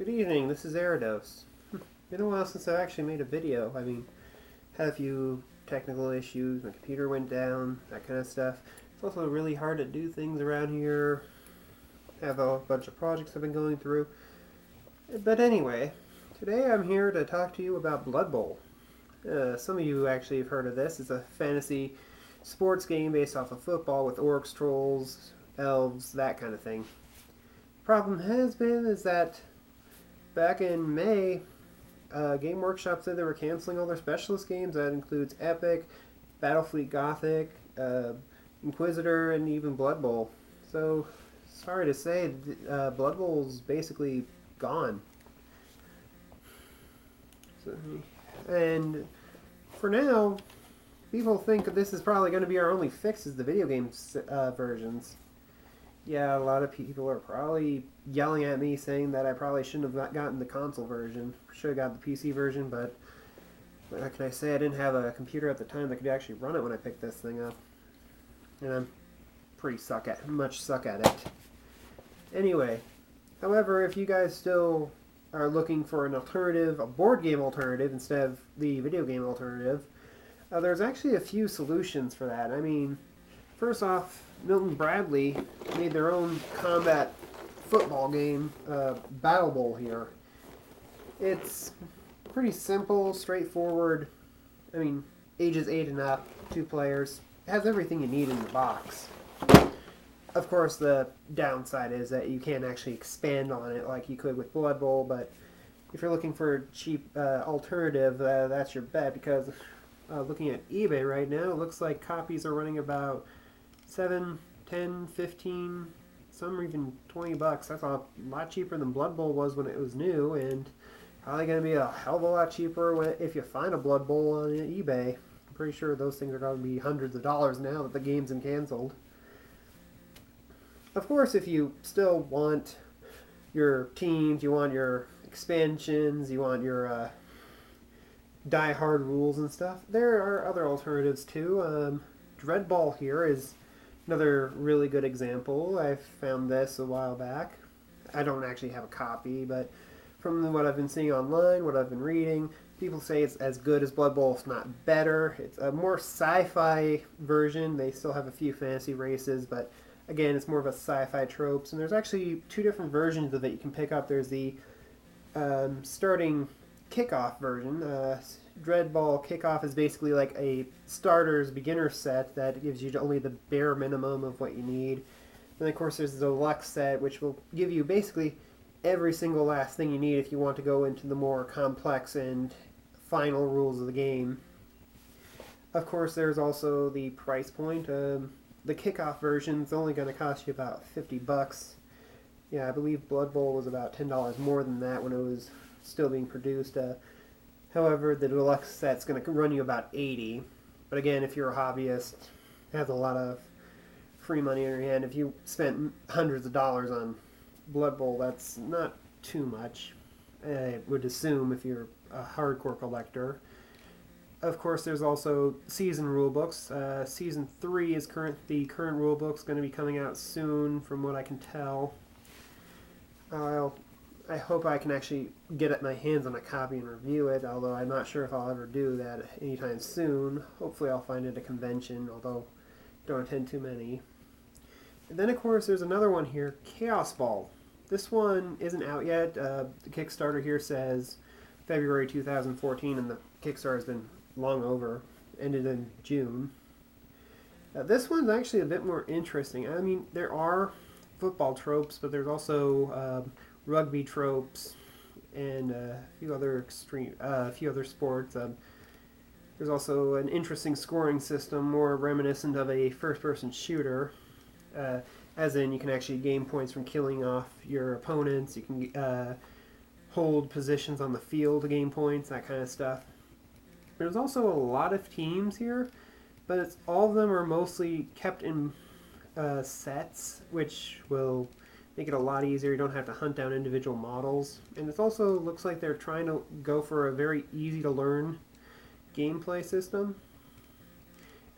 Good evening, this is Eridos. Been a while since I actually made a video. Had a few technical issues, my computer went down, that kind of stuff. It's also really hard to do things around here. Have a bunch of projects I've been going through. But anyway, today I'm here to talk to you about Blood Bowl. Some of you actually have heard of this. It's a fantasy sports game based off of football with orcs, trolls, elves, that kind of thing. Problem has been is that back in May, Game Workshop said they were canceling all their specialist games. That includes Epic, Battlefleet Gothic, Inquisitor, and even Blood Bowl. So, sorry to say, Blood Bowl's basically gone. And for now, people think that this is probably going to be our only fix is the video game versions. Yeah, a lot of people are probably yelling at me saying that I probably shouldn't have gotten the console version. Should have got the PC version, but what can I say? I didn't have a computer at the time that could actually run it when I picked this thing up. And I'm pretty much suck at it. Anyway, however, if you guys still are looking for an alternative, a board game alternative instead of the video game alternative, there's actually a few solutions for that. I mean, first off, Milton Bradley made their own combat football game, Battle Bowl here. It's pretty simple, straightforward. I mean, ages 8 and up, 2 players. It has everything you need in the box. Of course, the downside is that you can't actually expand on it like you could with Blood Bowl, but if you're looking for a cheap alternative, that's your bet, because looking at eBay right now, it looks like copies are running about 7, 10, 15, some are even $20. That's a lot cheaper than Blood Bowl was when it was new, and probably going to be a hell of a lot cheaper if you find a Blood Bowl on eBay. I'm pretty sure those things are going to be hundreds of dollars now that the game's been canceled. Of course, if you still want your teams, you want your expansions, you want your die-hard rules and stuff, there are other alternatives too. Dreadball here is another really good example. I found this a while back. I don't actually have a copy, but from what I've been seeing online, what I've been reading, people say it's as good as Blood Bowl, if not better. It's a more sci-fi version. They still have a few fantasy races, but again, it's more of a sci-fi tropes. And there's actually 2 different versions of it you can pick up. There's the starting KickOff version. Dreadball KickOff is basically like a starter's beginner set that gives you only the bare minimum of what you need. Then of course there's the deluxe set, which will give you basically every single last thing you need if you want to go into the more complex and final rules of the game. Of course there's also the price point. The KickOff version is only going to cost you about $50. Yeah, I believe Blood Bowl was about $10 more than that when it was still being produced. However, the deluxe set's going to run you about $80. But again, if you're a hobbyist, has a lot of free money in your hand. If you spent hundreds of dollars on Blood Bowl, that's not too much, I would assume, if you're a hardcore collector. Of course, there's also season rulebooks. Season 3 is the current rulebook's going to be coming out soon, from what I can tell. I hope I can actually get my hands on a copy and review it, although I'm not sure if I'll ever do that anytime soon. Hopefully I'll find it at a convention, although I don't attend too many. And then of course there's another one here, Chaos Ball. This one isn't out yet. The Kickstarter here says February 2014, and the Kickstarter has been long over, ended in June. This one's actually a bit more interesting. I mean, there are football tropes, but there's also rugby tropes and a few other sports. There's also an interesting scoring system, more reminiscent of a first-person shooter, as in you can actually gain points from killing off your opponents. You can hold positions on the field to gain points, that kind of stuff. There's also a lot of teams here, but all of them are mostly kept in sets, which will make it a lot easier. You don't have to hunt down individual models. And it also looks like they're trying to go for a very easy to learn gameplay system.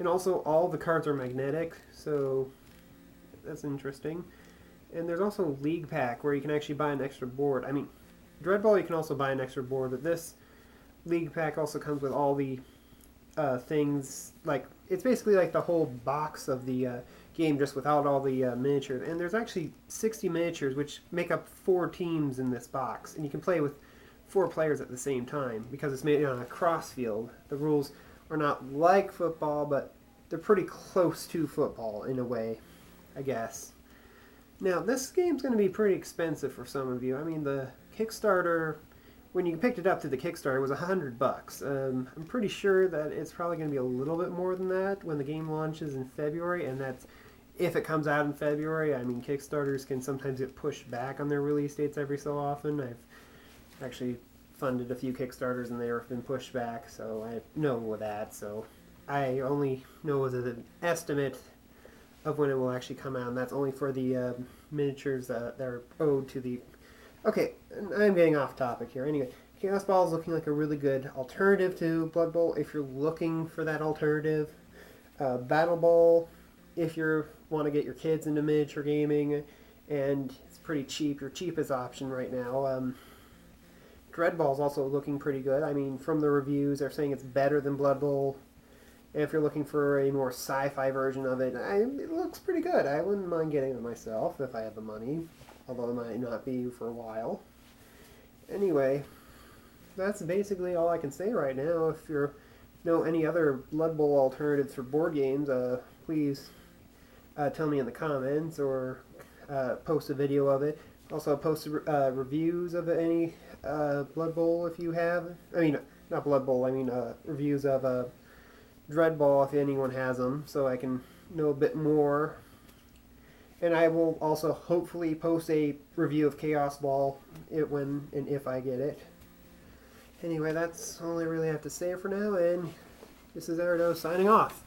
And also all the cards are magnetic, so that's interesting. And there's also League Pack, where you can actually buy an extra board. I mean, Dreadball, you can also buy an extra board, but this League pack also comes with all the things, like, it's basically like the whole box of the game, just without all the miniatures. And there's actually 60 miniatures, which make up 4 teams in this box. And you can play with 4 players at the same time, because it's made on a cross field. The rules are not like football, but they're pretty close to football in a way, I guess. Now, this game's going to be pretty expensive for some of you. I mean, the Kickstarter, when you picked it up through the Kickstarter, was $100. I'm pretty sure that it's probably going to be a little bit more than that when the game launches in February, and that's if it comes out in February. I mean, Kickstarters can sometimes get pushed back on their release dates every so often. I've actually funded a few Kickstarters and they've been pushed back, so I know that. So I only know an estimate of when it will actually come out, and that's only for the miniatures that are owed to the... Okay, I'm getting off topic here. Anyway, Chaos Ball is looking like a really good alternative to Blood Bowl if you're looking for that alternative. Battle Ball, if you want to get your kids into miniature gaming, and it's pretty cheap, your cheapest option right now. Dreadball is also looking pretty good. I mean, from the reviews, they're saying it's better than Blood Bowl. And if you're looking for a more sci-fi version of it, it looks pretty good. I wouldn't mind getting it myself if I had the money, although it might not be for a while. Anyway, that's basically all I can say right now. If you know any other Blood Bowl alternatives for board games, please tell me in the comments or post a video of it. Also, post reviews of any Blood Bowl if you have. I mean, not Blood Bowl, I mean reviews of Dreadball if anyone has them, so I can know a bit more. And I will also hopefully post a review of Chaos Ball when and if I get it. Anyway, that's all I really have to say for now, and this is Erdo signing off.